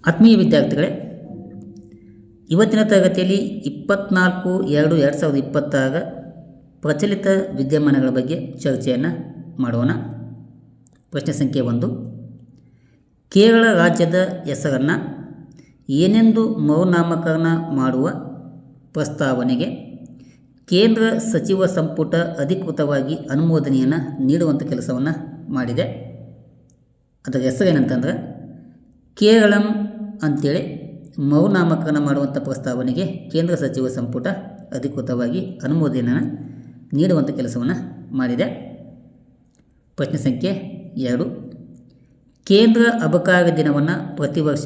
ಆತ್ಮೀಯ ವಿದ್ಯಾರ್ಥಿಗಳೇ, ಇವತ್ತಿನ ತರಗತಿಯಲ್ಲಿ 24/2/2020 ಪ್ರಚಲಿತ ವಿದ್ಯಮಾನಗಳ ಬಗ್ಗೆ ಚರ್ಚೆಯನ್ನು ಮಾಡೋಣ. ಪ್ರಶ್ನೆ ಸಂಖ್ಯೆ 1. ಕೇರಳ ರಾಜ್ಯದ ಹೆಸರನ್ನು ಏನೆಂದು ಮರುನಾಮಕರಣ ಮಾಡುವ ಪ್ರಸ್ತಾವನೆಗೆ ಕೇಂದ್ರ ಸಚಿವ ಸಂಪುಟ ಅಧಿಕೃತವಾಗಿ ಅನುಮೋದನೆಯನ್ನು ನೀಡುವಂಥ ಕೆಲಸವನ್ನು ಮಾಡಿದೆ. ಅದರ ಹೆಸರೇನಂತಂದರೆ ಕೇರಳಂ ಅಂಥೇಳಿ ಮರುನಾಮಕರಣ ಮಾಡುವಂಥ ಪ್ರಸ್ತಾವನೆಗೆ ಕೇಂದ್ರ ಸಚಿವ ಸಂಪುಟ ಅಧಿಕೃತವಾಗಿ ಅನುಮೋದನೆಯನ್ನು ನೀಡುವಂಥ ಕೆಲಸವನ್ನು ಮಾಡಿದೆ. ಪ್ರಶ್ನೆ ಸಂಖ್ಯೆ 2. ಕೇಂದ್ರ ಅಬಕಾರಿ ದಿನವನ್ನು ಪ್ರತಿ ವರ್ಷ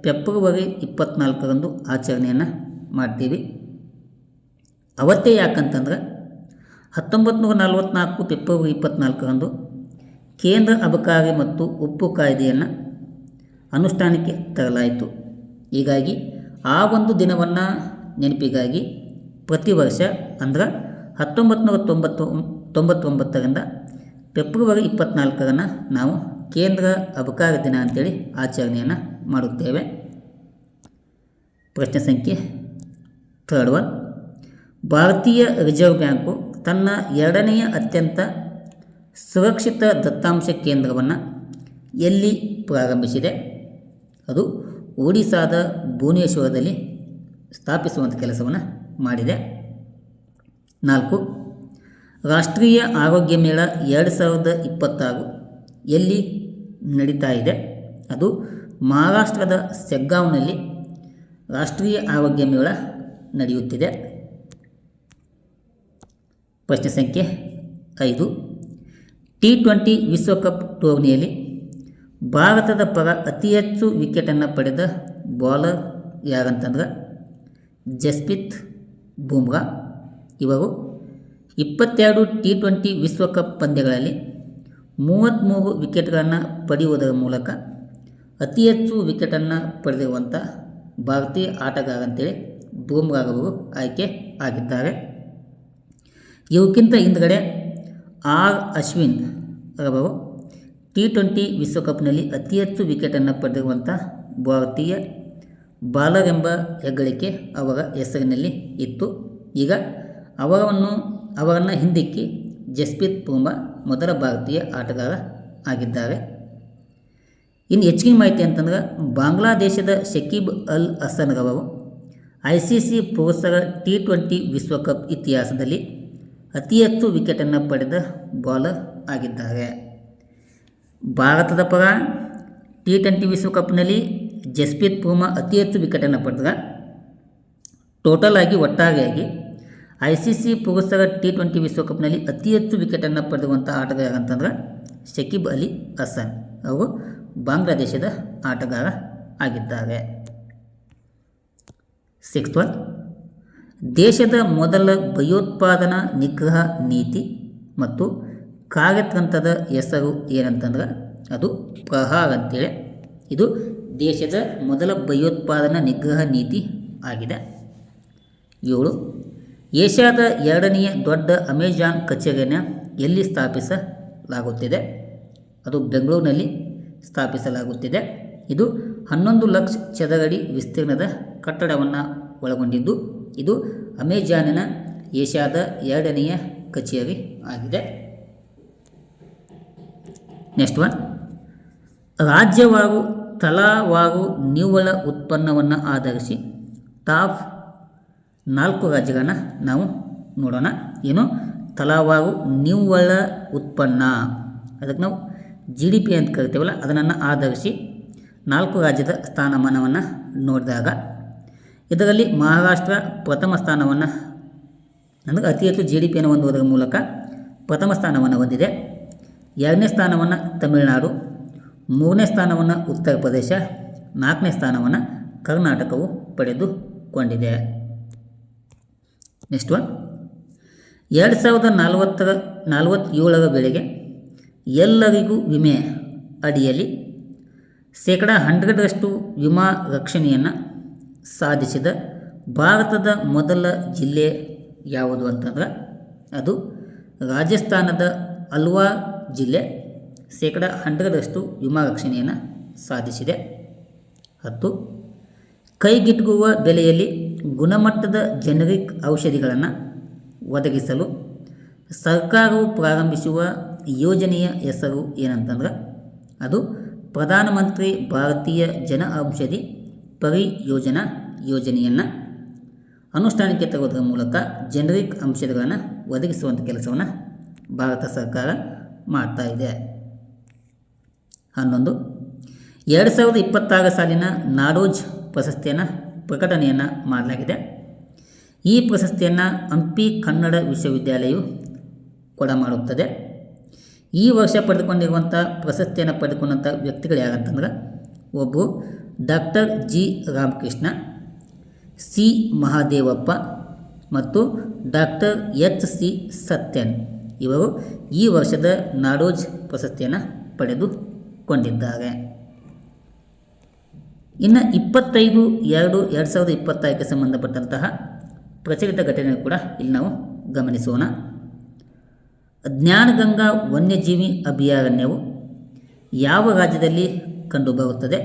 ಫೆಬ್ರವರಿ 24ರಂದು ಆಚರಣೆಯನ್ನು ಮಾಡ್ತೀವಿ. ಅವತ್ತೇ ಯಾಕಂತಂದ್ರೆ 1944 ಫೆಬ್ರವರಿ 24ರಂದು ಕೇಂದ್ರ ಅಬಕಾರಿ ಮತ್ತು ಉಪ್ಪು ಕಾಯ್ದೆಯನ್ನು ಅನುಷ್ಠಾನಕ್ಕೆ ತರಲಾಯಿತು. ಹೀಗಾಗಿ ಆ ಒಂದು ದಿನವನ್ನು ನೆನಪಿಗಾಗಿ ಪ್ರತಿ ವರ್ಷ ಅಂದರೆ 1999ರಿಂದ ಫೆಬ್ರವರಿ 24ರನ್ನು ನಾವು ಕೇಂದ್ರ ಅಬಕಾರಿ ದಿನ ಅಂತೇಳಿ ಆಚರಣೆಯನ್ನು ಮಾಡುತ್ತೇವೆ. ಪ್ರಶ್ನೆ ಸಂಖ್ಯೆ 3. ಭಾರತೀಯ ರಿಸರ್ವ್ ಬ್ಯಾಂಕು ತನ್ನ 2ನೆಯ ಅತ್ಯಂತ ಸುರಕ್ಷಿತ ದತ್ತಾಂಶ ಕೇಂದ್ರವನ್ನು ಎಲ್ಲಿ ಪ್ರಾರಂಭಿಸಿದೆ? ಅದು ಒಡಿಶಾದ ಭುವನೇಶ್ವರದಲ್ಲಿ ಸ್ಥಾಪಿಸುವಂಥ ಕೆಲಸವನ್ನು ಮಾಡಿದೆ. 4. ರಾಷ್ಟ್ರೀಯ ಆರೋಗ್ಯ ಮೇಳ 2026 ಎಲ್ಲಿ ನಡೀತಾ ಇದೆ? ಅದು ಮಹಾರಾಷ್ಟ್ರದ ಸೆಗ್ಗಾಂವ್ನಲ್ಲಿ ರಾಷ್ಟ್ರೀಯ ಆರೋಗ್ಯ ಮೇಳ ನಡೆಯುತ್ತಿದೆ. ಪ್ರಶ್ನೆ ಸಂಖ್ಯೆ 5. T20 ವಿಶ್ವಕಪ್ ಟೂರ್ನಿಯಲ್ಲಿ ಭಾರತದ ಪರ ಅತಿ ಹೆಚ್ಚು ವಿಕೆಟನ್ನು ಪಡೆದ ಬೌಲರ್ ಯಾರಂತಂದ್ರೆ ಜಸ್ಪ್ರೀತ್ ಬುಮ್ರಾ. ಇವರು 22 T20 ವಿಶ್ವಕಪ್ ಪಂದ್ಯಗಳಲ್ಲಿ 33 ವಿಕೆಟ್ಗಳನ್ನು ಪಡೆಯುವುದರ ಮೂಲಕ ಅತಿ ಹೆಚ್ಚು ವಿಕೆಟನ್ನು ಪಡೆದಿರುವಂಥ ಭಾರತೀಯ ಆಟಗಾರ ಅಂತೇಳಿ ಬುಮ್ರಾರವರು ಆಯ್ಕೆ ಆಗಿದ್ದಾರೆ. ಇವಕ್ಕಿಂತ ಹಿಂದ್ಗಡೆ ಅಶ್ವಿನ್ ರವರು T20 ವಿಶ್ವಕಪ್ನಲ್ಲಿ ಅತಿ ಹೆಚ್ಚು ವಿಕೆಟನ್ನು ಪಡೆದಿರುವಂಥ ಭಾರತೀಯ ಬಾಲರ್ ಎಂಬ ಹೆಗ್ಗಳಿಕೆ ಅವರ ಹೆಸರಿನಲ್ಲಿ ಇತ್ತು. ಈಗ ಅವರನ್ನು ಹಿಂದಿಕ್ಕಿ ಜಸ್ಪ್ರೀತ್ ಬುಮ್ರಾ ಮೊದಲ ಭಾರತೀಯ ಆಟಗಾರ ಆಗಿದ್ದಾರೆ. ಇನ್ನು ಹೆಚ್ಚಿನ ಮಾಹಿತಿ ಅಂತಂದ್ರೆ ಬಾಂಗ್ಲಾದೇಶದ ಶಕೀಬ್ ಅಲ್ ಹಸನ್ ರವರು ICC ಪುರುಷರ T20 ವಿಶ್ವಕಪ್ ಇತಿಹಾಸದಲ್ಲಿ ಅತಿ ಹೆಚ್ಚು ವಿಕೆಟನ್ನು ಪಡೆದ ಬೌಲರ್ ಆಗಿದ್ದಾರೆ. ಭಾರತದ ಪರ T20 ವಿಶ್ವಕಪ್ನಲ್ಲಿ ಜಸ್ಪ್ರೀತ್ ಬುಮ್ರಾ ಅತಿ ಹೆಚ್ಚು ವಿಕೆಟನ್ನು ಪಡೆದ ಟೋಟಲ್ ಆಗಿ ಒಟ್ಟಾರೆಯಾಗಿ ICC ಪುರುಷರ T20 ವಿಶ್ವಕಪ್ನಲ್ಲಿ ಅತಿ ಹೆಚ್ಚು ವಿಕೆಟನ್ನು ಪಡೆದಿರುವಂಥ ಆಟಗಾರ ಅಂತಂದ್ರೆ ಶಕೀಬ್ ಅಲಿ ಹಸನ್ ಅವರು ಬಾಂಗ್ಲಾದೇಶದ ಆಟಗಾರ ಆಗಿದ್ದಾರೆ. 6. ದೇಶದ ಮೊದಲ ಭಯೋತ್ಪಾದನಾ ನಿಗ್ರಹ ನೀತಿ ಮತ್ತು ಕಾರ್ಯತಂತ್ರದ ಹೆಸರು ಏನಂತಂದ್ರೆ ಅದು ಪ್ರಹಾರ್ ಅಂತೇಳಿ. ಇದು ದೇಶದ ಮೊದಲ ಭಯೋತ್ಪಾದನಾ ನಿಗ್ರಹ ನೀತಿ ಆಗಿದೆ. 7. ಏಷ್ಯಾದ 2ನೆಯ ದೊಡ್ಡ ಅಮೆಜಾನ್ ಕಚೇರಿಯನ್ನು ಎಲ್ಲಿ ಸ್ಥಾಪಿಸಲಾಗುತ್ತಿದೆ? ಅದು ಬೆಂಗಳೂರಿನಲ್ಲಿ ಸ್ಥಾಪಿಸಲಾಗುತ್ತಿದೆ. ಇದು 11 ಲಕ್ಷ ಚದರಡಿ ವಿಸ್ತೀರ್ಣದ ಕಟ್ಟಡವನ್ನು ಒಳಗೊಂಡಿದ್ದು ಇದು ಅಮೆಜಾನಿನ ಏಷ್ಯಾದ 2ನೆಯ ಕಚೇರಿ ಆಗಿದೆ. ನೆಕ್ಸ್ಟ್ 1. ರಾಜ್ಯವಾರು ತಲಾವಾರು ನಿವ್ವಳ ಉತ್ಪನ್ನವನ್ನು ಆಧರಿಸಿ ಟಾಪ್ 4 ರಾಜ್ಯಗಳನ್ನು ನಾವು ನೋಡೋಣ. ಏನು ತಲಾವಾರು ನಿವ್ವಳ ಉತ್ಪನ್ನ, ಅದಕ್ಕೆ ನಾವು GDP ಅಂತ ಕರಿತೀವಲ್ಲ, ಅದನ್ನು ಆಧರಿಸಿ 4 ರಾಜ್ಯದ ಸ್ಥಾನಮಾನವನ್ನು ನೋಡಿದಾಗ ಇದರಲ್ಲಿ ಮಹಾರಾಷ್ಟ್ರ ಪ್ರಥಮ ಸ್ಥಾನವನ್ನು ಅಂದರೆ ಅತಿ ಹೆಚ್ಚು GDPಯನ್ನು ಹೊಂದುವುದರ ಮೂಲಕ ಪ್ರಥಮ ಸ್ಥಾನವನ್ನು ಹೊಂದಿದೆ. 2ನೇ ಸ್ಥಾನವನ್ನು ತಮಿಳುನಾಡು, 3ನೇ ಸ್ಥಾನವನ್ನು ಉತ್ತರ ಪ್ರದೇಶ, 4ನೇ ಸ್ಥಾನವನ್ನು ಕರ್ನಾಟಕವು ಪಡೆದುಕೊಂಡಿದೆ. ನೆಕ್ಸ್ಟ್ 1. 2047ರ ವೇಳೆಗೆ ಎಲ್ಲರಿಗೂ ವಿಮೆ ಅಡಿಯಲ್ಲಿ 100% ವಿಮಾ ರಕ್ಷಣೆಯನ್ನು ಸಾಧಿಸಿದ ಭಾರತದ ಮೊದಲ ಜಿಲ್ಲೆ ಯಾವುದು ಅಂತಂದ್ರೆ ಅದು ರಾಜಸ್ಥಾನದ ಅಲ್ವಾರ್ ಜಿಲ್ಲೆ 100% ವಿಮಾ ರಕ್ಷಣೆಯನ್ನು ಸಾಧಿಸಿದೆ. 10. ಕೈಗೆಟುಕುವ ಬೆಲೆಯಲ್ಲಿ ಗುಣಮಟ್ಟದ ಜೆನರಿಕ್ ಔಷಧಿಗಳನ್ನು ಒದಗಿಸಲು ಸರ್ಕಾರವು ಪ್ರಾರಂಭಿಸುವ ಯೋಜನೆಯ ಹೆಸರು ಏನಂತಂದ್ರೆ ಅದು ಪ್ರಧಾನಮಂತ್ರಿ ಭಾರತೀಯ ಜನ ಔಷಧಿ ಪರಿಯೋಜನಾ ಯೋಜನೆಯನ್ನು ಅನುಷ್ಠಾನಕ್ಕೆ ತರುವುದರ ಮೂಲಕ ಜೆನರಿಕ್ ಔಷಧಿಗಳನ್ನು ಒದಗಿಸುವಂಥ ಕೆಲಸವನ್ನು ಭಾರತ ಸರ್ಕಾರ ಮಾಡ್ತಾ ಇದೆ. 11. 2026 ಸಾಲಿನ ನಾಡೋಜ್ ಪ್ರಶಸ್ತಿಯನ್ನು ಪ್ರಕಟಣೆಯನ್ನು ಮಾಡಲಾಗಿದೆ. ಈ ಪ್ರಶಸ್ತಿಯನ್ನು ಹಂಪಿ ಕನ್ನಡ ವಿಶ್ವವಿದ್ಯಾಲಯವು ಕೊಡಮಾಡುತ್ತದೆ. ಈ ವರ್ಷ ಪಡೆದುಕೊಂಡಿರುವಂಥ ಪ್ರಶಸ್ತಿಯನ್ನು ಪಡೆದುಕೊಂಡಂಥ ವ್ಯಕ್ತಿಗಳು ಯಾರಂತಂದ್ರೆ ಒಬ್ಬರು doctor G Ramakrishna, C Mahadevappa ಮತ್ತು ಡಾಕ್ಟರ್ ಎಚ್ ಸಿ ಸತ್ಯನ್ ಇವರು ಈ ವರ್ಷದ ನಾಡೋಜ್ ಪ್ರಶಸ್ತಿಯನ್ನು ಪಡೆದುಕೊಂಡಿದ್ದಾರೆ. ಇನ್ನು 25/2/2024ಕ್ಕೆ ಸಂಬಂಧಪಟ್ಟಂತಹ ಪ್ರಚಲಿತ ಘಟನೆ ಕೂಡ ಇಲ್ಲಿ ನಾವು ಗಮನಿಸೋಣ. ಜ್ಞಾನಗಂಗಾ ವನ್ಯಜೀವಿ ಅಭಯಾರಣ್ಯವು ಯಾವ ರಾಜ್ಯದಲ್ಲಿ ಕಂಡುಬರುತ್ತದೆ?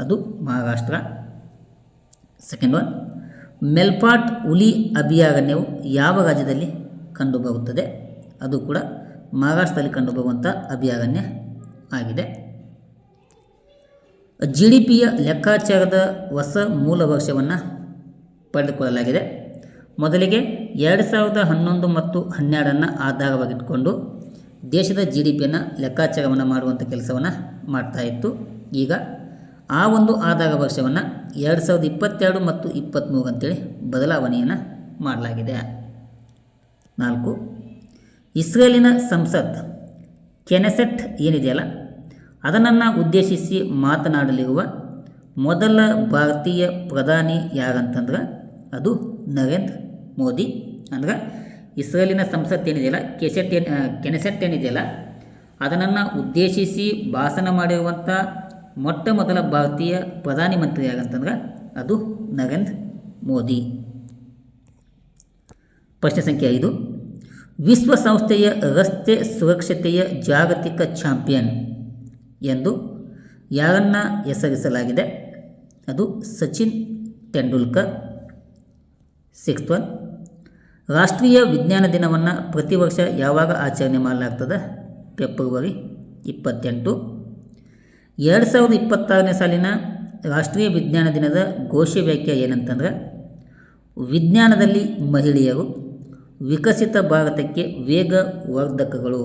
ಅದು ಮಹಾರಾಷ್ಟ್ರ. ಸೆಕೆಂಡ್ ಒನ್, ಮೆಲ್ಪಾಟ್ ಹುಲಿ ಅಭಯಾರಣ್ಯವು ಯಾವ ರಾಜ್ಯದಲ್ಲಿ ಕಂಡುಬರುತ್ತದೆ? ಅದು ಕೂಡ ಮಹಾರಾಷ್ಟ್ರದಲ್ಲಿ ಕಂಡುಬರುವಂಥ ಅಭಯಾರಣ್ಯ ಆಗಿದೆ. GDPಯ ಲೆಕ್ಕಾಚಾರದ ಹೊಸ ಮೂಲ ವರ್ಷವನ್ನು ಪಡೆದುಕೊಳ್ಳಲಾಗಿದೆ. ಮೊದಲಿಗೆ 2011 ಮತ್ತು 2012 ಆಧಾರವಾಗಿಟ್ಟುಕೊಂಡು ದೇಶದ GDPಯನ್ನು ಲೆಕ್ಕಾಚಾರವನ್ನು ಮಾಡುವಂಥ ಕೆಲಸವನ್ನು ಮಾಡ್ತಾಯಿತ್ತು. ಈಗ ಆ ಒಂದು ಆಧಾರ ವರ್ಷವನ್ನು 2022 ಮತ್ತು 2023 ಅಂತೇಳಿ ಬದಲಾವಣೆಯನ್ನು ಮಾಡಲಾಗಿದೆ. 4. ಇಸ್ರೇಲಿನ ಸಂಸತ್ ಕೆನೆಸೆಟ್ ಏನಿದೆಯಲ್ಲ ಅದನ್ನು ಉದ್ದೇಶಿಸಿ ಮಾತನಾಡಲಿರುವ ಮೊದಲ ಭಾರತೀಯ ಪ್ರಧಾನಿ ಯಾರಂತಂದ್ರೆ ಅದು ನರೇಂದ್ರ ಮೋದಿ. ಅಂದ್ರೆ ಇಸ್ರೇಲಿನ ಸಂಸತ್ ಏನಿದೆಯಲ್ಲ ಕೆನೆಸೆಟ್ ಏನಿದೆಯಲ್ಲ ಅದನ್ನು ಉದ್ದೇಶಿಸಿ ಭಾಷಣ ಮಾಡಿರುವಂಥ ಮೊಟ್ಟ ಮೊದಲ ಭಾರತೀಯ ಪ್ರಧಾನಿ ಮಂತ್ರಿ ಯಾರಂತಂದ್ರೆ ಅದು ನರೇಂದ್ರ ಮೋದಿ. ಪ್ರಶ್ನೆ ಸಂಖ್ಯೆ 5. ವಿಶ್ವಸಂಸ್ಥೆಯ ರಸ್ತೆ ಸುರಕ್ಷತೆಯ ಜಾಗತಿಕ ಚಾಂಪಿಯನ್ ಎಂದು ಯಾರನ್ನು ಹೆಸರಿಸಲಾಗಿದೆ? ಅದು ಸಚಿನ್ ತೆಂಡೂಲ್ಕರ್. 6th ಒನ್, ರಾಷ್ಟ್ರೀಯ ವಿಜ್ಞಾನ ದಿನವನ್ನು ಪ್ರತಿ ವರ್ಷ ಯಾವಾಗ ಆಚರಣೆ ಮಾಡಲಾಗ್ತದೆ? ಫೆಬ್ರವರಿ 28. 2026ನೇ ಸಾಲಿನ ರಾಷ್ಟ್ರೀಯ ವಿಜ್ಞಾನ ದಿನದ ಘೋಷವಾಕ್ಯ ಏನಂತಂದ್ರೆ ವಿಜ್ಞಾನದಲ್ಲಿ ಮಹಿಳೆಯರು ವಿಕಸಿತ ಭಾರತಕ್ಕೆ ವೇಗವರ್ಧಕಗಳು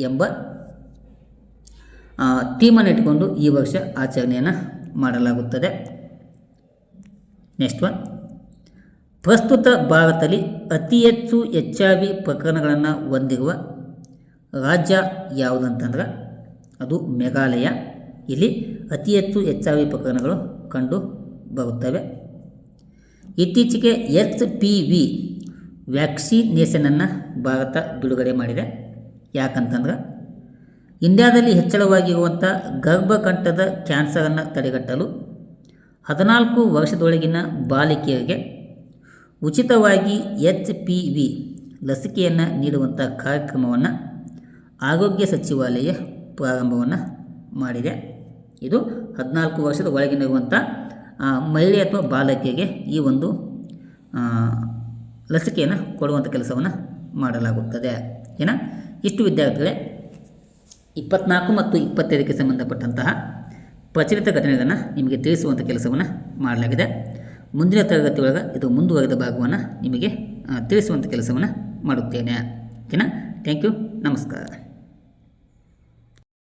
ಎಂಬ ಥೀಮನ್ನು ಇಟ್ಕೊಂಡು ಈ ವರ್ಷ ಆಚರಣೆಯನ್ನು ಮಾಡಲಾಗುತ್ತದೆ. ನೆಕ್ಸ್ಟ್ ಒನ್, ಪ್ರಸ್ತುತ ಭಾರತದಲ್ಲಿ ಅತಿ ಹೆಚ್ಚು HIV ಪ್ರಕರಣಗಳನ್ನು ಹೊಂದಿರುವ ರಾಜ್ಯ ಯಾವುದಂತಂದ್ರೆ ಅದು ಮೇಘಾಲಯ. ಇಲ್ಲಿ ಅತಿ ಹೆಚ್ಚು HIV ಪ್ರಕರಣಗಳು ಕಂಡು ಬರುತ್ತವೆ. ಇತ್ತೀಚೆಗೆ HPV ವ್ಯಾಕ್ಸಿನೇಷನನ್ನು ಭಾರತ ಬಿಡುಗಡೆ ಮಾಡಿದೆ. ಯಾಕಂತಂದ್ರೆ ಇಂಡಿಯಾದಲ್ಲಿ ಹೆಚ್ಚಳವಾಗಿರುವಂಥ ಗರ್ಭಕಂಠದ ಕ್ಯಾನ್ಸರನ್ನು ತಡೆಗಟ್ಟಲು 14 ವರ್ಷದೊಳಗಿನ ಬಾಲಿಕೆಯರಿಗೆ ಉಚಿತವಾಗಿ HPV ಲಸಿಕೆಯನ್ನು ನೀಡುವಂಥ ಕಾರ್ಯಕ್ರಮವನ್ನು ಆರೋಗ್ಯ ಸಚಿವಾಲಯ ಪ್ರಾರಂಭವನ್ನು ಮಾಡಿದೆ. ಇದು 14 ವರ್ಷದ ಒಳಗಿನಿರುವಂಥ ಮಹಿಳೆ ಅಥವಾ ಬಾಲಕಿಯರಿಗೆ ಈ ಒಂದು ಲಸಿಕೆಯನ್ನು ಕೊಡುವಂಥ ಕೆಲಸವನ್ನು ಮಾಡಲಾಗುತ್ತದೆ. ಇಷ್ಟು ವಿದ್ಯಾರ್ಥಿಗಳೇ 24 ಮತ್ತು 25ಕ್ಕೆ ಸಂಬಂಧಪಟ್ಟಂತಹ ಪ್ರಚಲಿತ ಘಟನೆಗಳನ್ನು ನಿಮಗೆ ತಿಳಿಸುವಂಥ ಕೆಲಸವನ್ನು ಮಾಡಲಾಗಿದೆ. ಮುಂದಿನ ತರಗತಿಯೊಳಗೆ ಇದು ಮುಂದುವರೆದ ಭಾಗವನ್ನು ನಿಮಗೆ ತಿಳಿಸುವಂಥ ಕೆಲಸವನ್ನು ಮಾಡುತ್ತೇನೆ. Thank you. ನಮಸ್ಕಾರ.